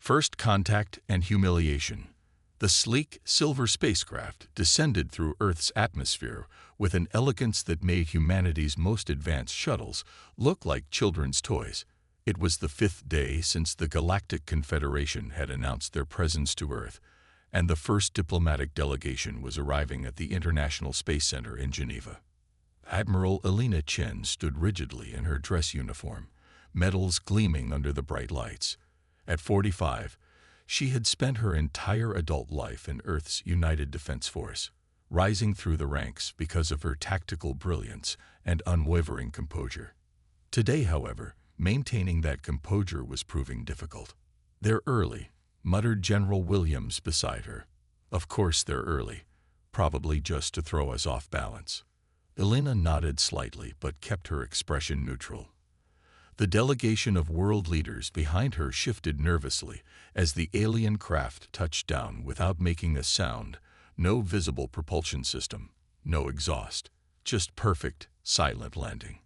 First contact and humiliation. The sleek, silver spacecraft descended through Earth's atmosphere with an elegance that made humanity's most advanced shuttles look like children's toys. It was the 5th day since the Galactic Confederation had announced their presence to Earth, and the first diplomatic delegation was arriving at the International Space Center in Geneva. Admiral Elena Chen stood rigidly in her dress uniform, medals gleaming under the bright lights. At 45, she had spent her entire adult life in Earth's United Defense Force, rising through the ranks because of her tactical brilliance and unwavering composure. Today, however, maintaining that composure was proving difficult. "They're early," muttered General Williams beside her. "Of course they're early, probably just to throw us off balance." Elena nodded slightly but kept her expression neutral. The delegation of world leaders behind her shifted nervously as the alien craft touched down without making a sound. No visible propulsion system, no exhaust, just perfect, silent landing.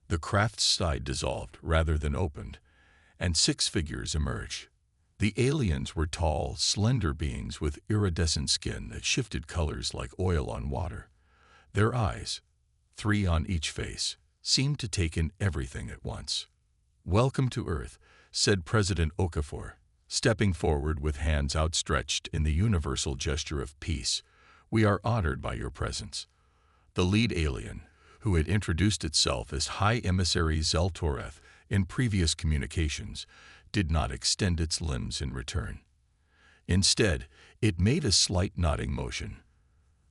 The craft's side dissolved rather than opened, and 6 figures emerged. The aliens were tall, slender beings with iridescent skin that shifted colors like oil on water. Their eyes, 3 on each face, seemed to take in everything at once. "Welcome to Earth," said President Okafor, stepping forward with hands outstretched in the universal gesture of peace. "We are honored by your presence." The lead alien, who had introduced itself as High Emissary Zell-Toreth in previous communications, did not extend its limbs in return. Instead, it made a slight nodding motion.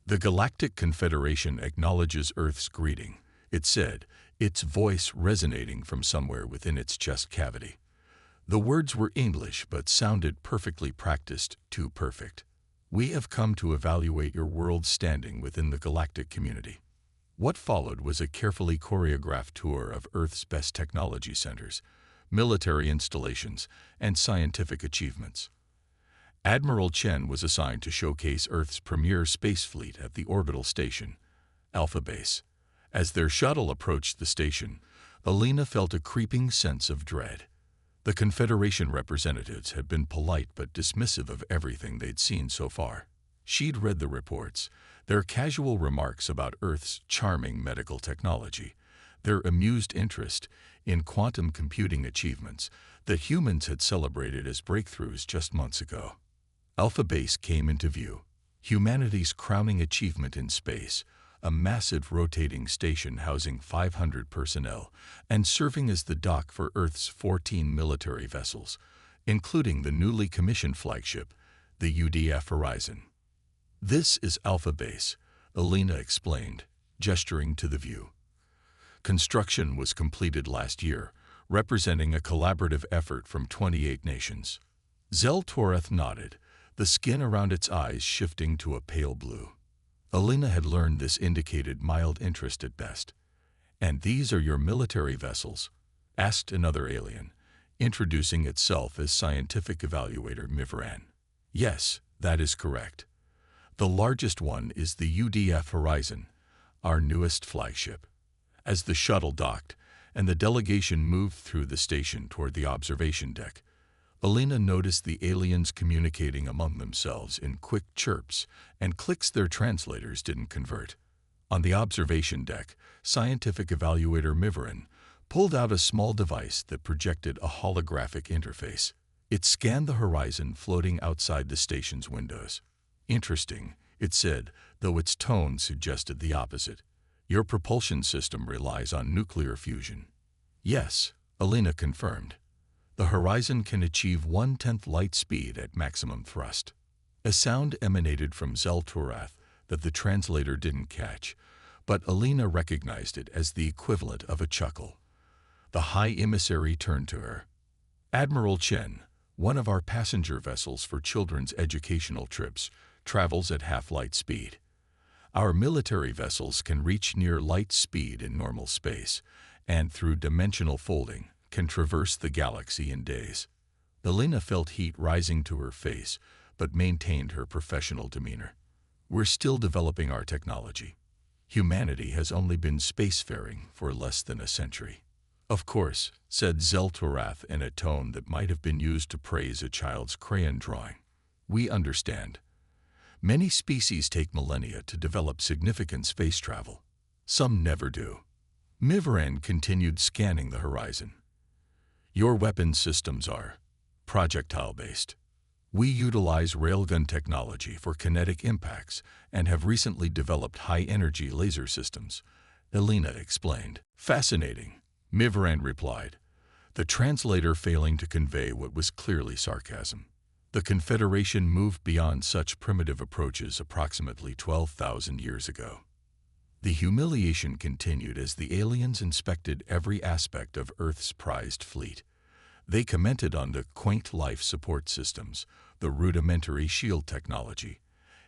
"The Galactic Confederation acknowledges Earth's greeting," it said, its voice resonating from somewhere within its chest cavity. The words were English but sounded perfectly practiced, too perfect. "We have come to evaluate your world's standing within the galactic community." What followed was a carefully choreographed tour of Earth's best technology centers, military installations, and scientific achievements. Admiral Chen was assigned to showcase Earth's premier space fleet at the orbital station, Alpha Base. As their shuttle approached the station, Elena felt a creeping sense of dread. The Confederation representatives had been polite but dismissive of everything they'd seen so far. She'd read the reports, their casual remarks about Earth's charming medical technology, their amused interest in quantum computing achievements that humans had celebrated as breakthroughs just months ago. Alpha Base came into view, humanity's crowning achievement in space, a massive rotating station housing 500 personnel and serving as the dock for Earth's 14 military vessels, including the newly commissioned flagship, the UDF Horizon. "This is Alpha Base," Elena explained, gesturing to the view. Construction was completed last year, representing a collaborative effort from 28 nations. Zell-Toreth nodded, the skin around its eyes shifting to a pale blue. Elena had learned this indicated mild interest at best. "And these are your military vessels?" asked another alien, introducing itself as scientific evaluator Mivran. "Yes, that is correct. The largest one is the UDF Horizon, our newest flagship." As the shuttle docked and the delegation moved through the station toward the observation deck, Elena noticed the aliens communicating among themselves in quick chirps and clicks their translators didn't convert. On the observation deck, scientific evaluator Mivran pulled out a small device that projected a holographic interface. It scanned the horizon floating outside the station's windows. "Interesting," it said, though its tone suggested the opposite. "Your propulsion system relies on nuclear fusion." "Yes," Elena confirmed. "The Horizon can achieve 1/10 light speed at maximum thrust." A sound emanated from Zell-Toreth that the translator didn't catch, but Elena recognized it as the equivalent of a chuckle. The High Emissary turned to her. "Admiral Chen, one of our passenger vessels for children's educational trips, travels at half-light speed. Our military vessels can reach near light speed in normal space, and through dimensional folding, can traverse the galaxy in days." Elena felt heat rising to her face, but maintained her professional demeanor. "We're still developing our technology. Humanity has only been spacefaring for less than a century." "Of course," said Zeltorath in a tone that might have been used to praise a child's crayon drawing. "We understand. Many species take millennia to develop significant space travel. Some never do." Mivaran continued scanning the horizon. "Your weapon systems are projectile-based. We utilize railgun technology for kinetic impacts and have recently developed high-energy laser systems," Elena explained. "Fascinating," Mivaran replied, the translator failing to convey what was clearly sarcasm. "The Confederation moved beyond such primitive approaches approximately 12,000 years ago." The humiliation continued as the aliens inspected every aspect of Earth's prized fleet. They commented on the quaint life support systems, the rudimentary shield technology,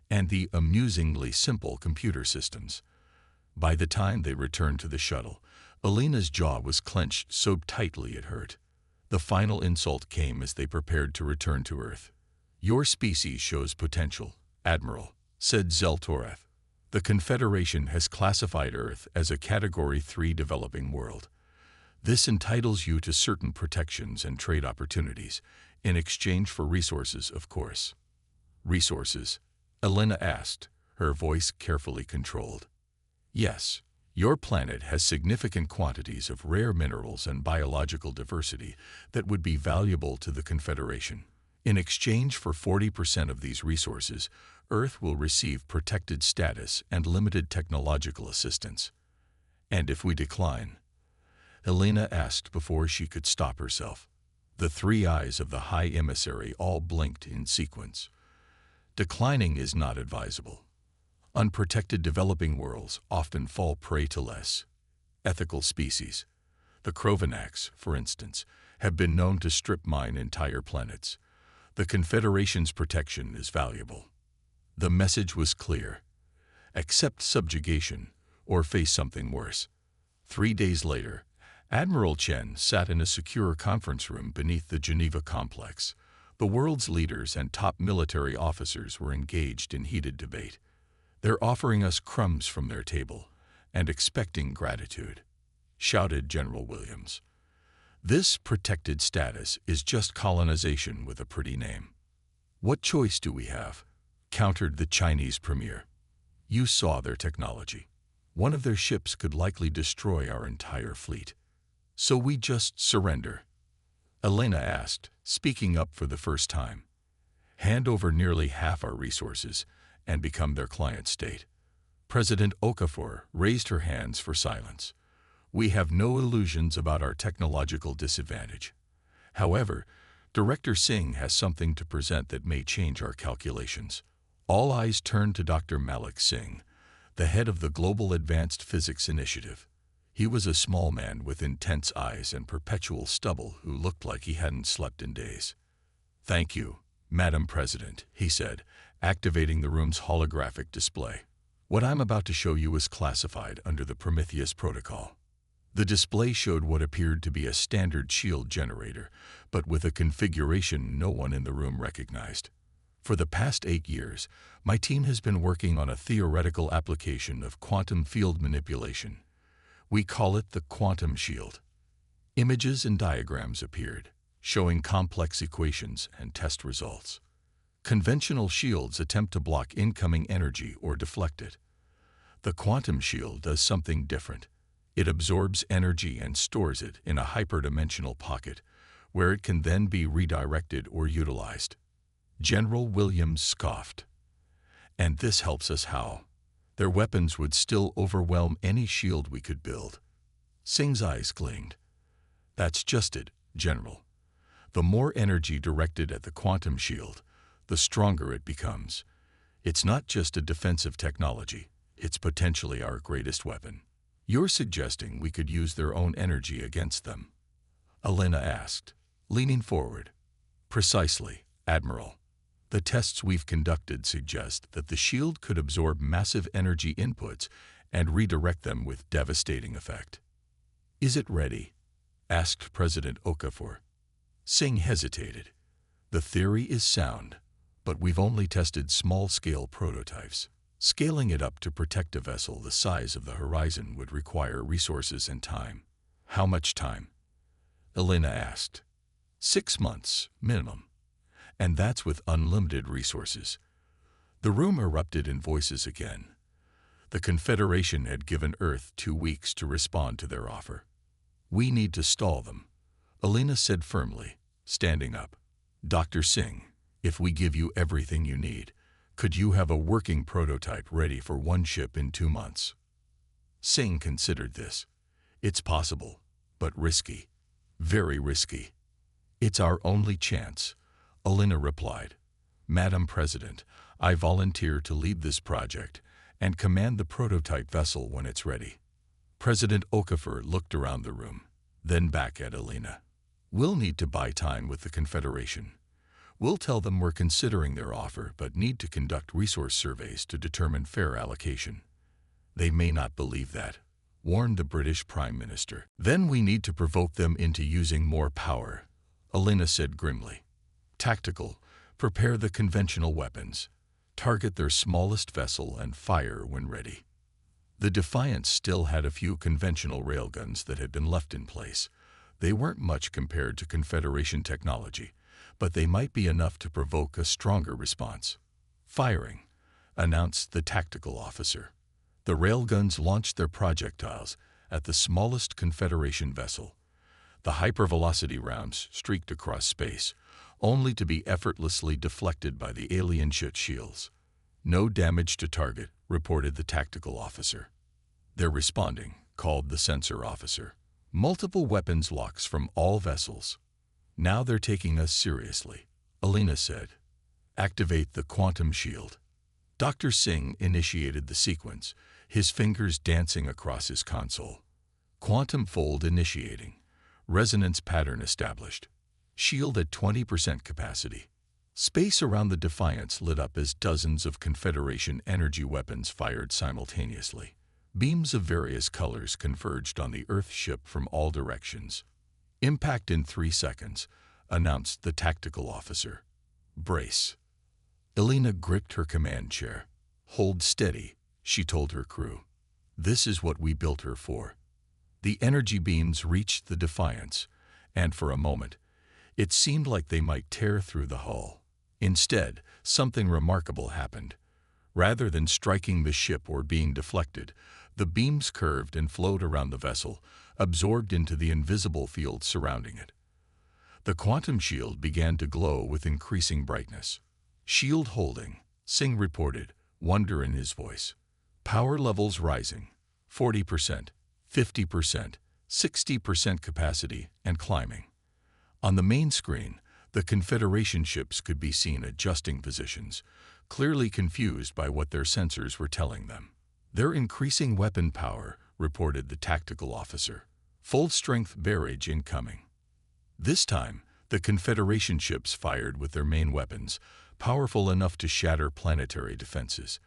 and the amusingly simple computer systems. By the time they returned to the shuttle, Elena's jaw was clenched so tightly it hurt. The final insult came as they prepared to return to Earth. "Your species shows potential, Admiral," said Zeltorath. "The Confederation has classified Earth as a Category 3 developing world. This entitles you to certain protections and trade opportunities, in exchange for resources, of course." "Resources?" Elena asked, her voice carefully controlled. "Yes. Your planet has significant quantities of rare minerals and biological diversity that would be valuable to the Confederation. In exchange for 40% of these resources, Earth will receive protected status and limited technological assistance." "And if we decline?" Elena asked before she could stop herself. The three eyes of the High Emissary all blinked in sequence. "Declining is not advisable. Unprotected developing worlds often fall prey to less ethical species. The Krovanax, for instance, have been known to strip mine entire planets. The Confederation's protection is valuable." The message was clear. Accept subjugation, or face something worse. 3 days later, Admiral Chen sat in a secure conference room beneath the Geneva complex. The world's leaders and top military officers were engaged in heated debate. "They're offering us crumbs from their table and expecting gratitude," shouted General Williams. "This protected status is just colonization with a pretty name." "What choice do we have?" countered the Chinese premier. "You saw their technology. One of their ships could likely destroy our entire fleet. So we just surrender?" Elena asked, speaking up for the first time. "Hand over nearly half our resources and become their client state." President Okafor raised her hands for silence. "We have no illusions about our technological disadvantage. However, Director Singh has something to present that may change our calculations." All eyes turned to Dr. Malik Singh, the head of the Global Advanced Physics Initiative. He was a small man with intense eyes and perpetual stubble who looked like he hadn't slept in days. "Thank you, Madam President," he said, activating the room's holographic display. "What I'm about to show you is classified under the Prometheus Protocol." The display showed what appeared to be a standard shield generator, but with a configuration no one in the room recognized. "For the past 8 years, my team has been working on a theoretical application of quantum field manipulation. We call it the quantum shield." Images and diagrams appeared, showing complex equations and test results. Conventional shields attempt to block incoming energy or deflect it. The quantum shield does something different. It absorbs energy and stores it in a hyperdimensional pocket, where it can then be redirected or utilized. General Williams scoffed. "And this helps us how? Their weapons would still overwhelm any shield we could build." Singh's eyes gleamed. "That's just it, General. The more energy directed at the quantum shield, the stronger it becomes. It's not just a defensive technology, it's potentially our greatest weapon." "You're suggesting we could use their own energy against them?" Elena asked, leaning forward. "Precisely, Admiral. The tests we've conducted suggest that the shield could absorb massive energy inputs and redirect them with devastating effect." "Is it ready?" asked President Okafor. Singh hesitated. "The theory is sound, but we've only tested small-scale prototypes. Scaling it up to protect a vessel the size of the Horizon would require resources and time." "How much time?" Elena asked. 6 months, minimum. And that's with unlimited resources. The room erupted in voices again. The Confederation had given Earth 2 weeks to respond to their offer. We need to stall them, Elena said firmly, standing up. Dr. Singh, if we give you everything you need, could you have a working prototype ready for one ship in 2 months? Singh considered this. It's possible, but risky. Very risky. It's our only chance, Elena replied. Madam President, I volunteer to lead this project and command the prototype vessel when it's ready. President Okafor looked around the room, then back at Elena. We'll need to buy time with the Confederation. We'll tell them we're considering their offer but need to conduct resource surveys to determine fair allocation. They may not believe that, warned the British Prime Minister. Then we need to provoke them into using more power, Elena said grimly. Tactical, prepare the conventional weapons. Target their smallest vessel and fire when ready. The Defiance still had a few conventional railguns that had been left in place. They weren't much compared to Confederation technology, but they might be enough to provoke a stronger response. Firing, announced the tactical officer. The railguns launched their projectiles at the smallest Confederation vessel. The hypervelocity rounds streaked across space, only to be effortlessly deflected by the alien ship shields. No damage to target, reported the tactical officer. They're responding, called the sensor officer. Multiple weapons locks from all vessels. Now they're taking us seriously, Elena said. Activate the quantum shield. Dr. Singh initiated the sequence, his fingers dancing across his console. Quantum fold initiating. Resonance pattern established. Shield at 20% capacity. Space around the Defiance lit up as dozens of Confederation energy weapons fired simultaneously. Beams of various colors converged on the Earth ship from all directions. Impact in 3 seconds, announced the tactical officer. Brace. Elena gripped her command chair. Hold steady, she told her crew. This is what we built her for. The energy beams reached the Defiance, and for a moment, it seemed like they might tear through the hull. Instead, something remarkable happened. Rather than striking the ship or being deflected, the beams curved and flowed around the vessel, absorbed into the invisible field surrounding it. The quantum shield began to glow with increasing brightness. Shield holding, Singh reported, wonder in his voice. Power levels rising, 40%, 50%, 60% capacity, and climbing. On the main screen, the Confederation ships could be seen adjusting positions, clearly confused by what their sensors were telling them. They're increasing weapon power, reported the tactical officer. Full-strength barrage incoming. This time, the Confederation ships fired with their main weapons, powerful enough to shatter planetary defenses.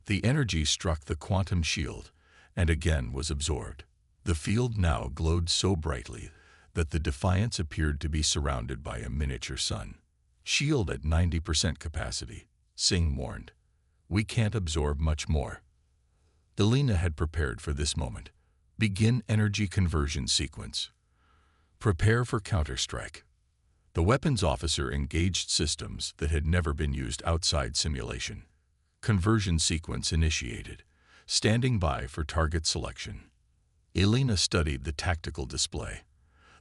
The energy struck the quantum shield, and again was absorbed. The field now glowed so brightly that the Defiance appeared to be surrounded by a miniature sun. Shield at 90% capacity, Singh warned. We can't absorb much more. Elena had prepared for this moment. Begin energy conversion sequence. Prepare for counterstrike. The weapons officer engaged systems that had never been used outside simulation. Conversion sequence initiated, standing by for target selection. Elena studied the tactical display.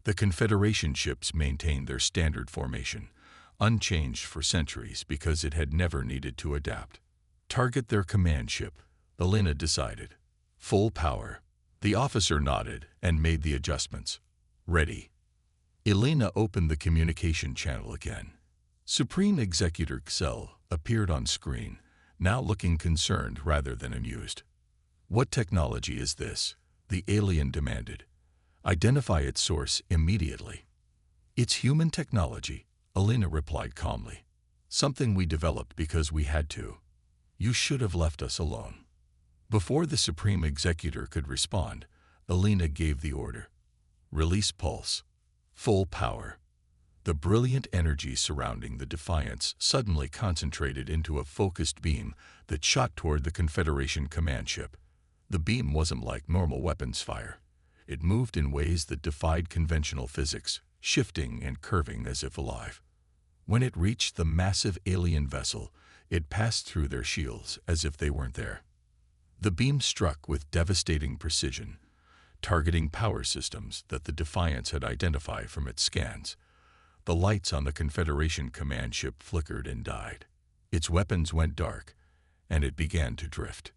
The Confederation ships maintained their standard formation, unchanged for centuries because it had never needed to adapt. Target their command ship, Elena decided. Full power. The officer nodded and made the adjustments. Ready. Elena opened the communication channel again. Supreme Executor Xel appeared on screen, now looking concerned rather than amused. What technology is this? The alien demanded. Identify its source immediately. It's human technology, Elena replied calmly. Something we developed because we had to. You should have left us alone. Before the Supreme Executor could respond, Elena gave the order. Release pulse. Full power. The brilliant energy surrounding the Defiance suddenly concentrated into a focused beam that shot toward the Confederation command ship. The beam wasn't like normal weapons fire. It moved in ways that defied conventional physics, shifting and curving as if alive. When it reached the massive alien vessel, it passed through their shields as if they weren't there. The beam struck with devastating precision, targeting power systems that the Defiance had identified from its scans. The lights on the Confederation command ship flickered and died. Its weapons went dark, and it began to drift.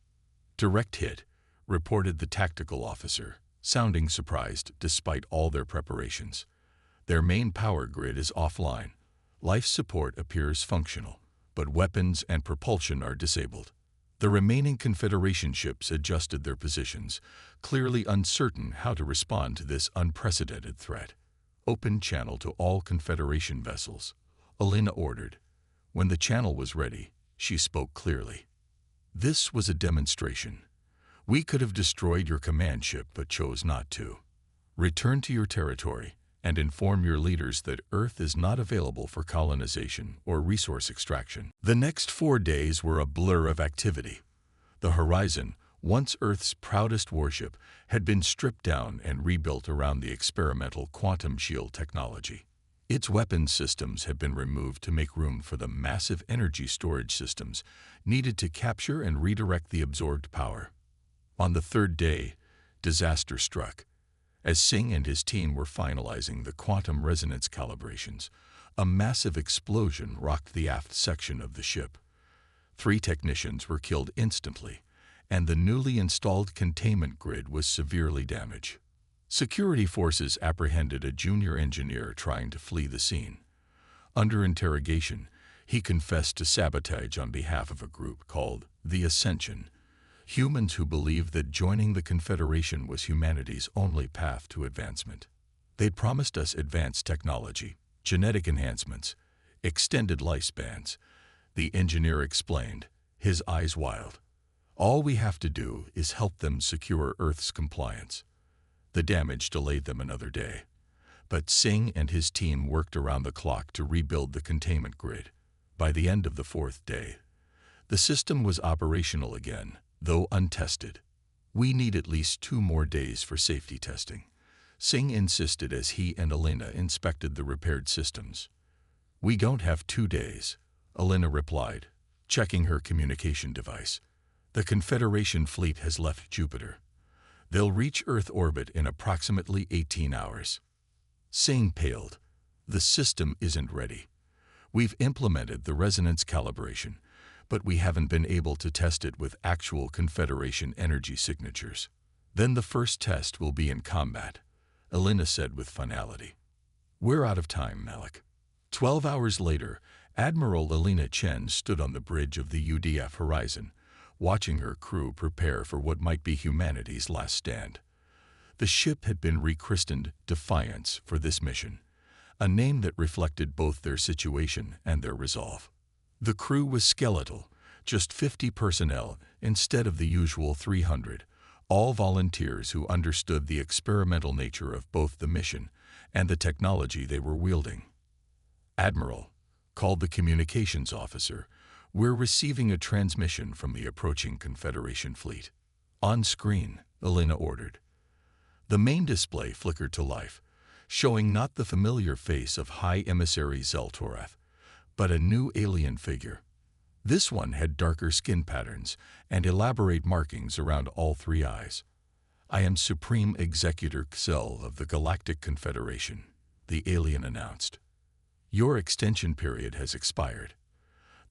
"Direct hit," reported the tactical officer, sounding surprised despite all their preparations. "Their main power grid is offline. Life support appears functional, but weapons and propulsion are disabled." The remaining Confederation ships adjusted their positions, clearly uncertain how to respond to this unprecedented threat. "Open channel to all Confederation vessels," Alina ordered. When the channel was ready, she spoke clearly. "This was a demonstration. We could have destroyed your command ship but chose not to. Return to your territory and inform your leaders that Earth is not available for colonization or resource extraction." The next 4 days were a blur of activity. The Horizon, once Earth's proudest warship, had been stripped down and rebuilt around the experimental quantum shield technology. Its weapons systems had been removed to make room for the massive energy storage systems needed to capture and redirect the absorbed power. On the 3rd day, disaster struck. As Singh and his team were finalizing the quantum resonance calibrations, a massive explosion rocked the aft section of the ship. 3 technicians were killed instantly, and the newly installed containment grid was severely damaged. Security forces apprehended a junior engineer trying to flee the scene. Under interrogation, he confessed to sabotage on behalf of a group called the Ascension, humans who believed that joining the Confederation was humanity's only path to advancement. "They'd promised us advanced technology, genetic enhancements, extended lifespans," the engineer explained, his eyes wild. "All we have to do is help them secure Earth's compliance." The damage delayed them another day, but Singh and his team worked around the clock to rebuild the containment grid. By the end of the 4th day, the system was operational again, though untested. "We need at least 2 more days for safety testing," Singh insisted as he and Alina inspected the repaired systems. "We don't have 2 days," Alina replied, checking her communication device. "The Confederation fleet has left Jupiter. They'll reach Earth orbit in approximately 18 hours. Singh paled. "The system isn't ready. We've implemented the resonance calibration, but we haven't been able to test it with actual Confederation energy signatures." "Then the first test will be in combat," Alina said with finality. "We're out of time, Malik." 12 hours later, Admiral Alina Chen stood on the bridge of the UDF Horizon, watching her crew prepare for what might be humanity's last stand. The ship had been rechristened Defiance for this mission, a name that reflected both their situation and their resolve. The crew was skeletal, just 50 personnel instead of the usual 300, all volunteers who understood the experimental nature of both the mission and the technology they were wielding. "Admiral," called the communications officer, "we're receiving a transmission from the approaching Confederation fleet." "On screen," Alina ordered. The main display flickered to life, showing not the familiar face of High Emissary Zeltorath, but a new alien figure. This one had darker skin patterns and elaborate markings around all 3 eyes. "I am Supreme Executor Xel of the Galactic Confederation," the alien announced. "Your extension period has expired.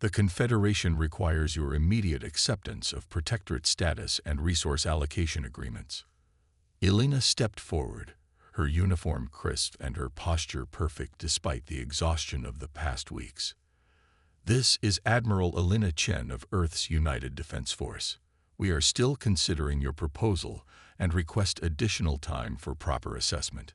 The Confederation requires your immediate acceptance of protectorate status and resource allocation agreements." Alina stepped forward, her uniform crisp and her posture perfect despite the exhaustion of the past weeks. "This is Admiral Alina Chen of Earth's United Defense Force. We are still considering your proposal and request additional time for proper assessment."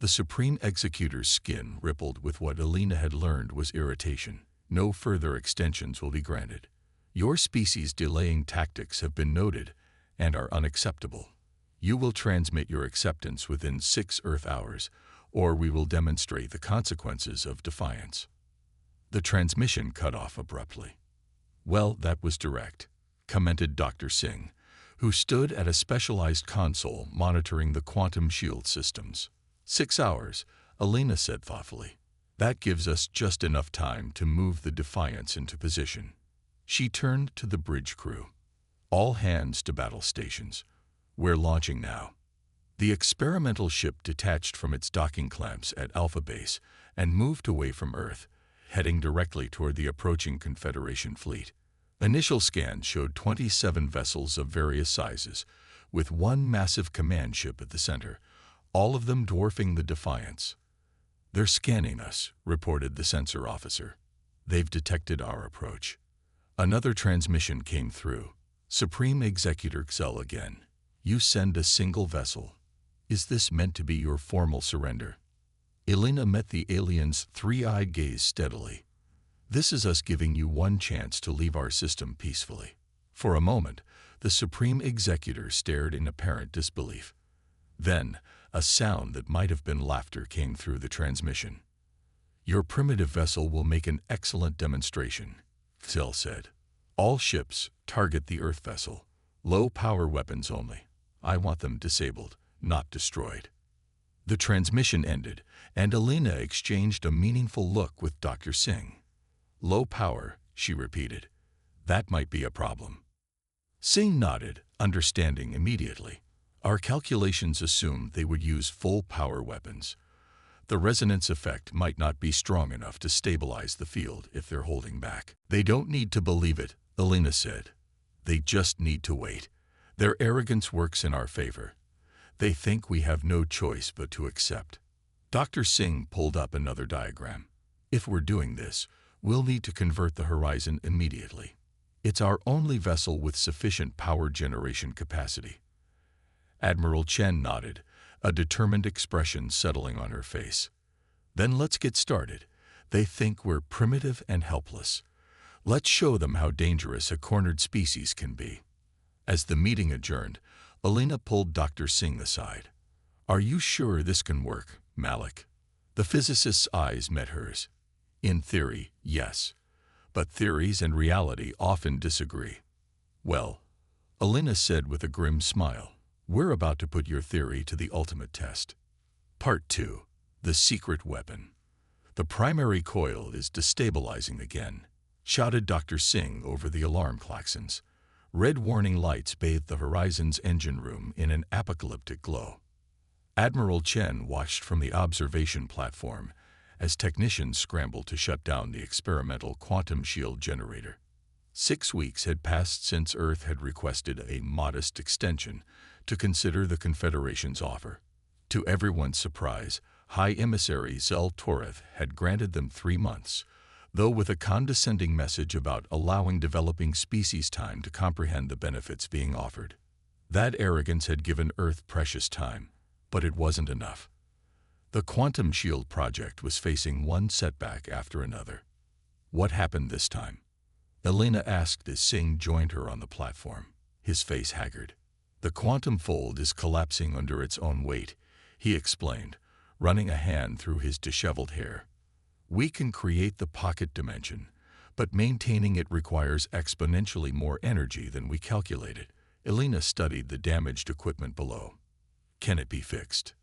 The Supreme Executor's skin rippled with what Alina had learned was irritation. "No further extensions will be granted. Your species delaying tactics have been noted and are unacceptable. You will transmit your acceptance within 6 Earth hours, or we will demonstrate the consequences of defiance." The transmission cut off abruptly. "Well, that was direct," commented Dr. Singh, who stood at a specialized console monitoring the quantum shield systems. 6 hours, Elena said thoughtfully. That gives us just enough time to move the Defiance into position. She turned to the bridge crew. All hands to battle stations. We're launching now. The experimental ship detached from its docking clamps at Alpha Base and moved away from Earth, heading directly toward the approaching Confederation fleet. Initial scans showed 27 vessels of various sizes, with one massive command ship at the center, all of them dwarfing the Defiance. They're scanning us, reported the sensor officer. They've detected our approach. Another transmission came through. Supreme Executor Xel again. You send a single vessel. Is this meant to be your formal surrender? Elena met the alien's three-eyed gaze steadily. This is us giving you one chance to leave our system peacefully. For a moment, the Supreme Executor stared in apparent disbelief. Then, a sound that might have been laughter came through the transmission. Your primitive vessel will make an excellent demonstration, Xel said. All ships target the Earth vessel. Low-power weapons only. I want them disabled, not destroyed. The transmission ended, and Elena exchanged a meaningful look with Dr. Singh. Low power, she repeated. That might be a problem. Singh nodded, understanding immediately. Our calculations assumed they would use full-power weapons. The resonance effect might not be strong enough to stabilize the field if they're holding back. They don't need to believe it, Elena said. They just need to wait. Their arrogance works in our favor. They think we have no choice but to accept. Dr. Singh pulled up another diagram. If we're doing this, we'll need to convert the Horizon immediately. It's our only vessel with sufficient power generation capacity. Admiral Chen nodded, a determined expression settling on her face. Then let's get started. They think we're primitive and helpless. Let's show them how dangerous a cornered species can be. As the meeting adjourned, Elena pulled Dr. Singh aside. Are you sure this can work, Malik? The physicist's eyes met hers. In theory, yes. But theories and reality often disagree. Well, Elena said with a grim smile, we're about to put your theory to the ultimate test. Part 2. The Secret Weapon. The primary coil is destabilizing again, shouted Dr. Singh over the alarm klaxons. Red warning lights bathed the Horizon's engine room in an apocalyptic glow. Admiral Chen watched from the observation platform as technicians scrambled to shut down the experimental quantum shield generator. 6 weeks had passed since Earth had requested a modest extension to consider the Confederation's offer. To everyone's surprise, High Emissary Xel Toreth had granted them 3 months, though with a condescending message about allowing developing species time to comprehend the benefits being offered. That arrogance had given Earth precious time, but it wasn't enough. The Quantum Shield project was facing one setback after another. What happened this time? Elena asked as Singh joined her on the platform, his face haggard. The quantum fold is collapsing under its own weight, he explained, running a hand through his disheveled hair. We can create the pocket dimension, but maintaining it requires exponentially more energy than we calculated. Elena studied the damaged equipment below. Can it be fixed?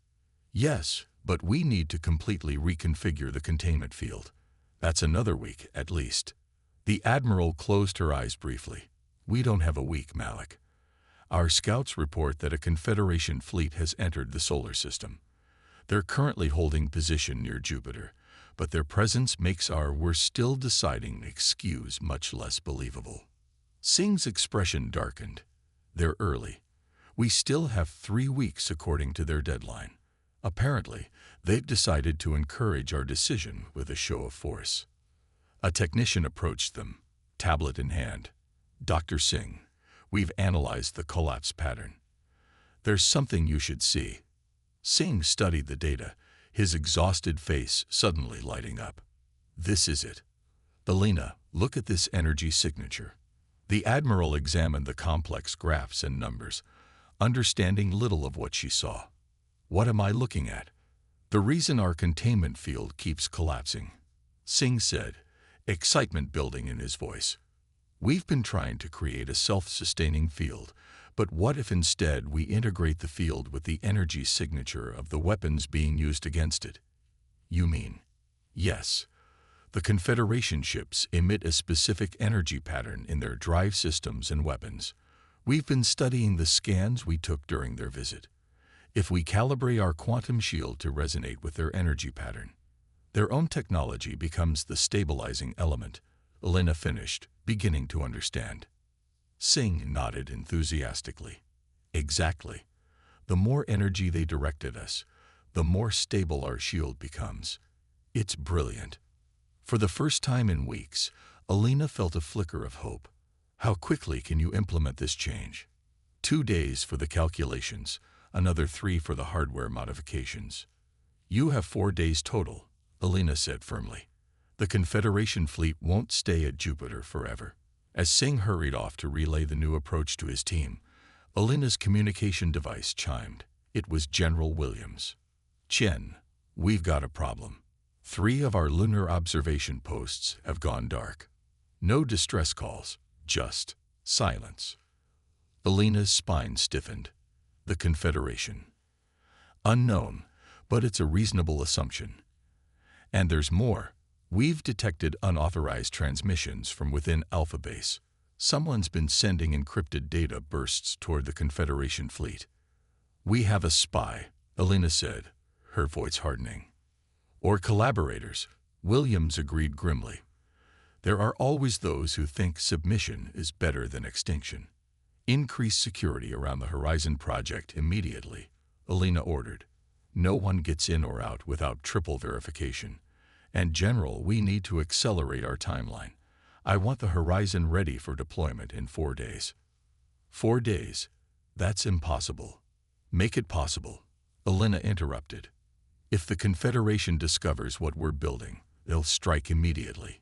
Yes, but we need to completely reconfigure the containment field. That's another week, at least. The Admiral closed her eyes briefly. We don't have a week, Malik. Our scouts report that a Confederation fleet has entered the solar system. They're currently holding position near Jupiter, but their presence makes our "we're still deciding" excuse much less believable. Singh's expression darkened. They're early. We still have 3 weeks according to their deadline. Apparently, they've decided to encourage our decision with a show of force. A technician approached them, tablet in hand. Dr. Singh, we've analyzed the collapse pattern. There's something you should see. Singh studied the data, his exhausted face suddenly lighting up. This is it. Elena, look at this energy signature. The Admiral examined the complex graphs and numbers, understanding little of what she saw. What am I looking at? The reason our containment field keeps collapsing, Singh said, excitement building in his voice. We've been trying to create a self-sustaining field, but what if instead we integrate the field with the energy signature of the weapons being used against it? You mean? Yes. The Confederation ships emit a specific energy pattern in their drive systems and weapons. We've been studying the scans we took during their visit. If we calibrate our quantum shield to resonate with their energy pattern, their own technology becomes the stabilizing element, Elena finished, beginning to understand. Singh nodded enthusiastically. Exactly. The more energy they direct at us, the more stable our shield becomes. It's brilliant. For the first time in weeks, Elena felt a flicker of hope. How quickly can you implement this change? 2 days for the calculations, another 3 for the hardware modifications. You have 4 days total, Elena said firmly. The Confederation fleet won't stay at Jupiter forever. As Singh hurried off to relay the new approach to his team, Elena's communication device chimed. It was General Williams. Chen, we've got a problem. 3 of our lunar observation posts have gone dark. No distress calls, just silence. Elena's spine stiffened. The Confederation. Unknown, but it's a reasonable assumption. And there's more. We've detected unauthorized transmissions from within Alpha Base. Someone's been sending encrypted data bursts toward the Confederation fleet. We have a spy, Elena said, her voice hardening. Or collaborators, Williams agreed grimly. There are always those who think submission is better than extinction. Increase security around the Horizon Project immediately, Elena ordered. No one gets in or out without triple verification. And General, we need to accelerate our timeline. I want the Horizon ready for deployment in 4 days. 4 days? That's impossible. Make it possible, Elena interrupted. If the Confederation discovers what we're building, they'll strike immediately.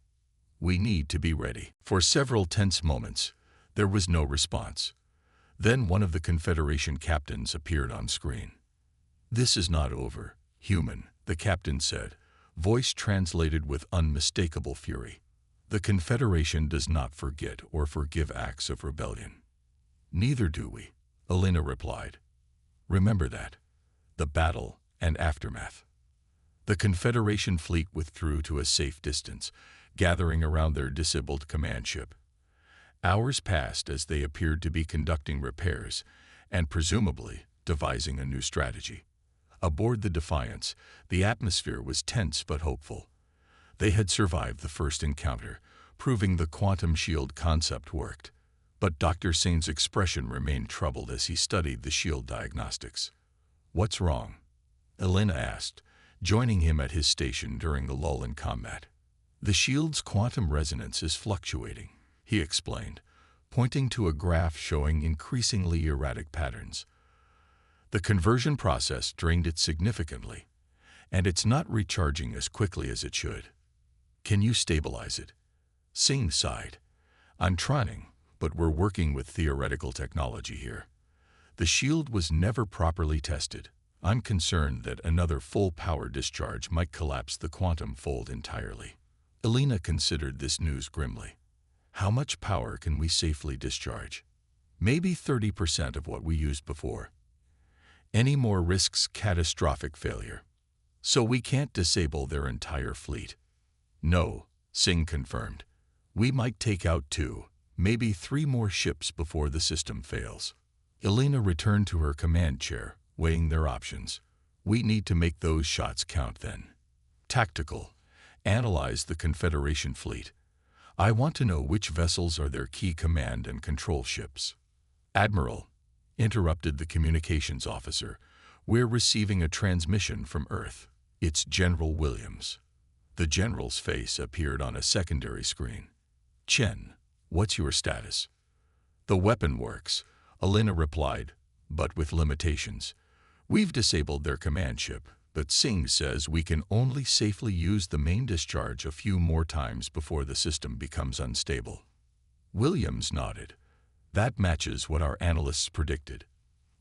We need to be ready. For several tense moments, there was no response. Then one of the Confederation captains appeared on screen. This is not over, human, the captain said, voice translated with unmistakable fury. The Confederation does not forget or forgive acts of rebellion. Neither do we, Elena replied. Remember that. The battle and aftermath. The Confederation fleet withdrew to a safe distance, gathering around their disabled command ship. Hours passed as they appeared to be conducting repairs and presumably devising a new strategy. Aboard the Defiance, the atmosphere was tense but hopeful. They had survived the first encounter, proving the quantum shield concept worked. But Dr. Singh's expression remained troubled as he studied the shield diagnostics. What's wrong? Elena asked, joining him at his station during the lull in combat. The shield's quantum resonance is fluctuating, he explained, pointing to a graph showing increasingly erratic patterns. The conversion process drained it significantly, and it's not recharging as quickly as it should. Can you stabilize it? Singh sighed. I'm trying, but we're working with theoretical technology here. The shield was never properly tested. I'm concerned that another full power discharge might collapse the quantum fold entirely. Elena considered this news grimly. How much power can we safely discharge? Maybe 30% of what we used before. Any more risks catastrophic failure. So we can't disable their entire fleet. No, Singh confirmed. We might take out 2, maybe 3 more ships before the system fails. Elena returned to her command chair, weighing their options. We need to make those shots count then. Tactical. Analyze the Confederation fleet. I want to know which vessels are their key command and control ships. Admiral, interrupted the communications officer, we're receiving a transmission from Earth. It's General Williams. The general's face appeared on a secondary screen. Chen, what's your status? The weapon works, Elena replied, but with limitations. We've disabled their command ship, but Singh says we can only safely use the main discharge a few more times before the system becomes unstable. Williams nodded. That matches what our analysts predicted.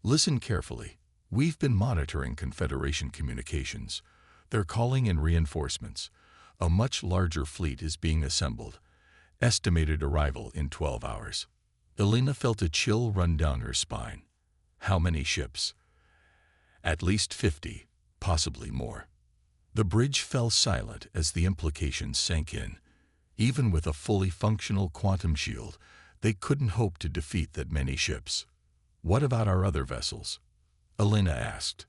Listen carefully. We've been monitoring Confederation communications. They're calling in reinforcements. A much larger fleet is being assembled. Estimated arrival in 12 hours. Elena felt a chill run down her spine. How many ships? At least 50, possibly more. The bridge fell silent as the implications sank in. Even with a fully functional quantum shield, they couldn't hope to defeat that many ships. What about our other vessels? Elena asked.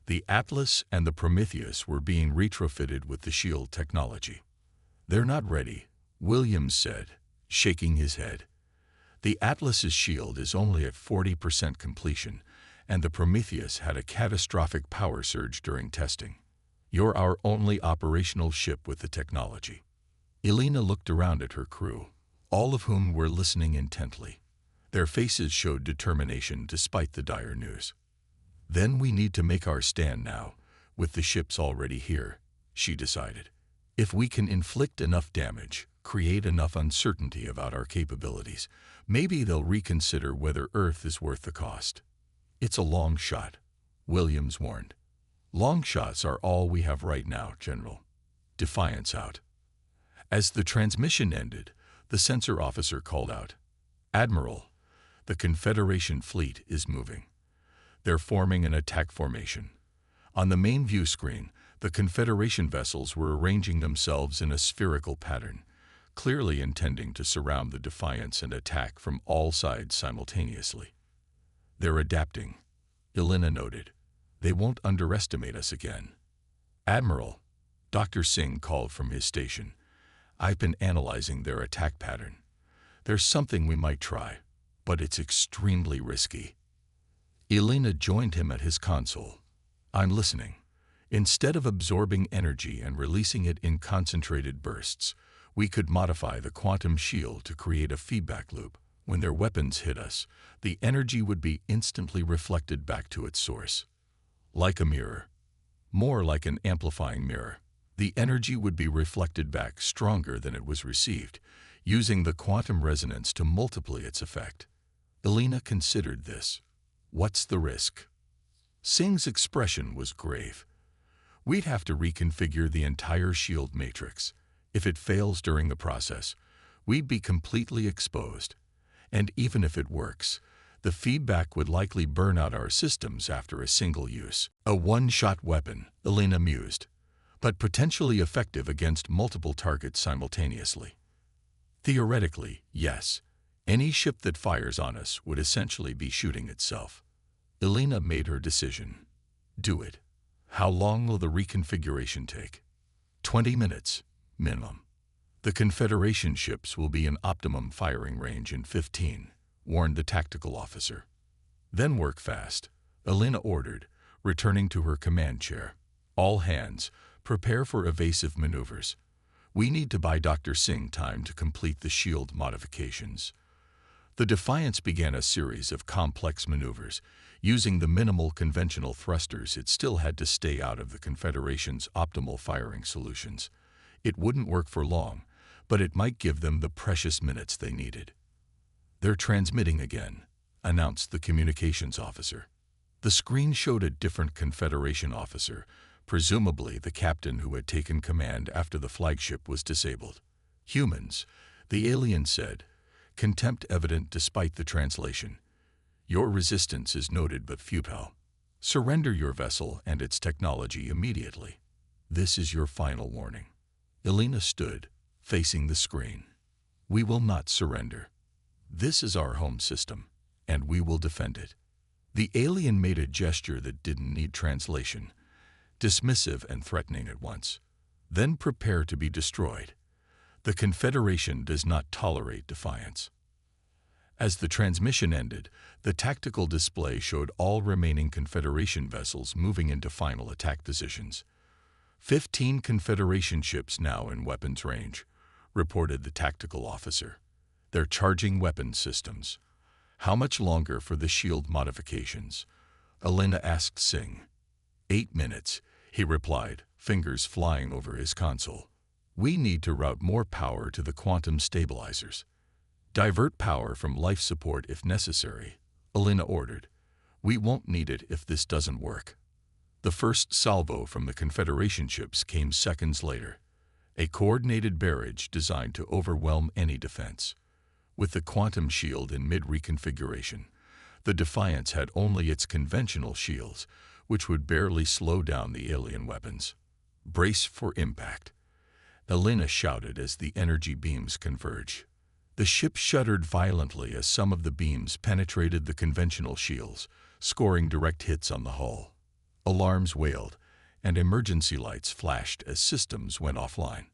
The Atlas and the Prometheus were being retrofitted with the shield technology. They're not ready, Williams said, shaking his head. The Atlas's shield is only at 40% completion, and the Prometheus had a catastrophic power surge during testing. You're our only operational ship with the technology. Elena looked around at her crew, all of whom were listening intently. Their faces showed determination despite the dire news. Then we need to make our stand now, with the ships already here, she decided. If we can inflict enough damage, create enough uncertainty about our capabilities, maybe they'll reconsider whether Earth is worth the cost. It's a long shot, Williams warned. Long shots are all we have right now, General. Defiance out. As the transmission ended, the sensor officer called out, Admiral, the Confederation fleet is moving. They're forming an attack formation. On the main view screen, the Confederation vessels were arranging themselves in a spherical pattern, clearly intending to surround the Defiance and attack from all sides simultaneously. They're adapting, Elena noted. They won't underestimate us again. Admiral, Dr. Singh called from his station. I've been analyzing their attack pattern. There's something we might try, but it's extremely risky. Elena joined him at his console. I'm listening. Instead of absorbing energy and releasing it in concentrated bursts, we could modify the quantum shield to create a feedback loop. When their weapons hit us, the energy would be instantly reflected back to its source. Like a mirror. More like an amplifying mirror. The energy would be reflected back stronger than it was received, using the quantum resonance to multiply its effect. Elena considered this. What's the risk? Singh's expression was grave. We'd have to reconfigure the entire shield matrix. If it fails during the process, we'd be completely exposed. And even if it works, the feedback would likely burn out our systems after a single use. A one-shot weapon, Elena mused, but potentially effective against multiple targets simultaneously. Theoretically, yes. Any ship that fires on us would essentially be shooting itself. Elena made her decision. Do it. How long will the reconfiguration take? 20 minutes, minimum. The Confederation ships will be in optimum firing range in 15, warned the tactical officer. Then work fast, Elena ordered, returning to her command chair. All hands, prepare for evasive maneuvers. We need to buy Dr. Singh time to complete the shield modifications. The Defiance began a series of complex maneuvers. Using the minimal conventional thrusters, it still had to stay out of the Confederation's optimal firing solutions. It wouldn't work for long, but it might give them the precious minutes they needed. They're transmitting again, announced the communications officer. The screen showed a different Confederation officer, presumably the captain who had taken command after the flagship was disabled. Humans, the alien said, contempt evident despite the translation. Your resistance is noted but futile. Surrender your vessel and its technology immediately. This is your final warning. Elena stood, facing the screen. We will not surrender. This is our home system, and we will defend it. The alien made a gesture that didn't need translation, dismissive and threatening at once. Then prepare to be destroyed. The Confederation does not tolerate defiance. As the transmission ended, the tactical display showed all remaining Confederation vessels moving into final attack positions. 15 Confederation ships now in weapons range, reported the tactical officer. They're charging weapons systems. How much longer for the shield modifications? Elena asked Singh. 8 minutes, he replied, fingers flying over his console. We need to route more power to the quantum stabilizers. Divert power from life support if necessary, Elena ordered. We won't need it if this doesn't work. The first salvo from the Confederation ships came seconds later, a coordinated barrage designed to overwhelm any defense. With the quantum shield in mid-reconfiguration, the Defiance had only its conventional shields, which would barely slow down the alien weapons. Brace for impact, Elena shouted as the energy beams converged. The ship shuddered violently as some of the beams penetrated the conventional shields, scoring direct hits on the hull. Alarms wailed, and emergency lights flashed as systems went offline.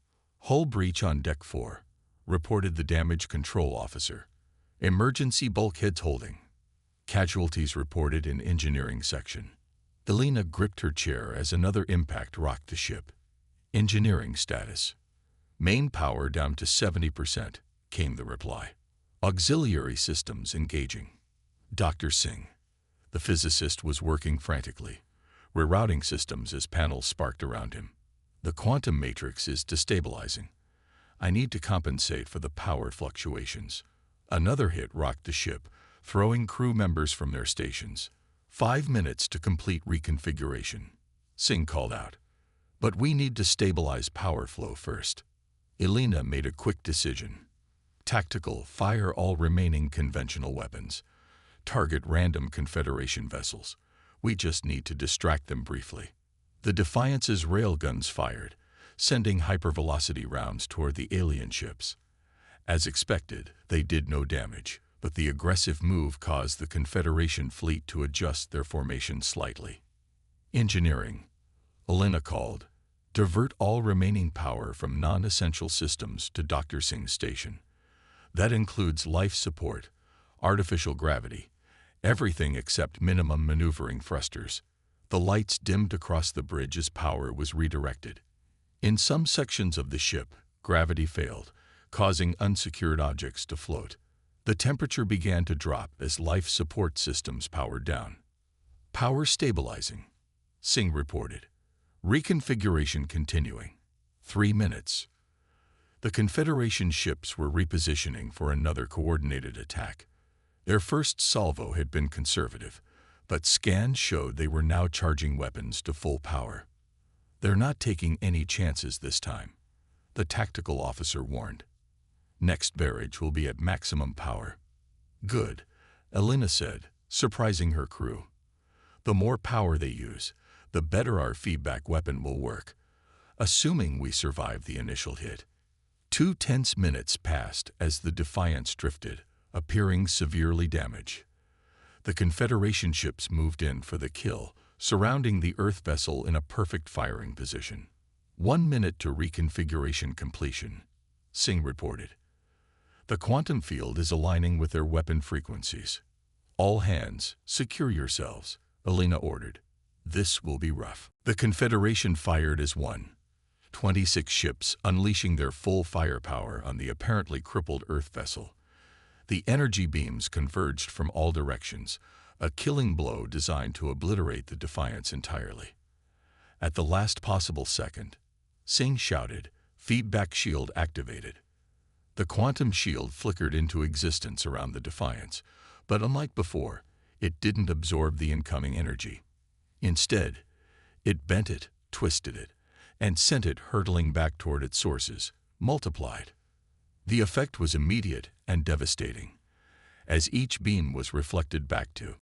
"Hull breach on Deck 4, reported the damage control officer. "Emergency bulkheads holding." Casualties reported in engineering section. Elena gripped her chair as another impact rocked the ship. "Engineering status. Main power down to 70%, came the reply. "Auxiliary systems engaging." Dr. Singh, the physicist, was working frantically, rerouting systems as panels sparked around him. "The quantum matrix is destabilizing. I need to compensate for the power fluctuations." Another hit rocked the ship, throwing crew members from their stations. 5 minutes to complete reconfiguration, Singh called out. "But we need to stabilize power flow first." Elena made a quick decision. "Tactical, fire all remaining conventional weapons. Target random Confederation vessels. We just need to distract them briefly." The Defiance's railguns fired, sending hypervelocity rounds toward the alien ships. As expected, they did no damage, but the aggressive move caused the Confederation fleet to adjust their formation slightly. "Engineering," Elena called. "Divert all remaining power from non-essential systems to Dr. Singh's station. That includes life support, artificial gravity, everything except minimum maneuvering thrusters." The lights dimmed across the bridge as power was redirected. In some sections of the ship, gravity failed, causing unsecured objects to float. The temperature began to drop as life support systems powered down. "Power stabilizing," Singh reported. "Reconfiguration continuing. 3 minutes." The Confederation ships were repositioning for another coordinated attack. Their first salvo had been conservative, but scans showed they were now charging weapons to full power. "They're not taking any chances this time," the tactical officer warned. "Next barrage will be at maximum power." "Good," Elena said, surprising her crew. "The more power they use, the better our feedback weapon will work, assuming we survive the initial hit." 2 tense minutes passed as the Defiance drifted, appearing severely damaged. The Confederation ships moved in for the kill, surrounding the Earth vessel in a perfect firing position. 1 minute to reconfiguration completion, Singh reported. "The quantum field is aligning with their weapon frequencies." "All hands, secure yourselves," Elena ordered. "This will be rough." The Confederation fired as one. 26 ships unleashing their full firepower on the apparently crippled Earth vessel. The energy beams converged from all directions, a killing blow designed to obliterate the Defiance entirely. At the last possible second, Singh shouted, "Feedback shield activated." The quantum shield flickered into existence around the Defiance, but unlike before, it didn't absorb the incoming energy. Instead, it bent it, twisted it, and sent it hurtling back toward its sources, multiplied. The effect was immediate and devastating, as each beam was reflected back to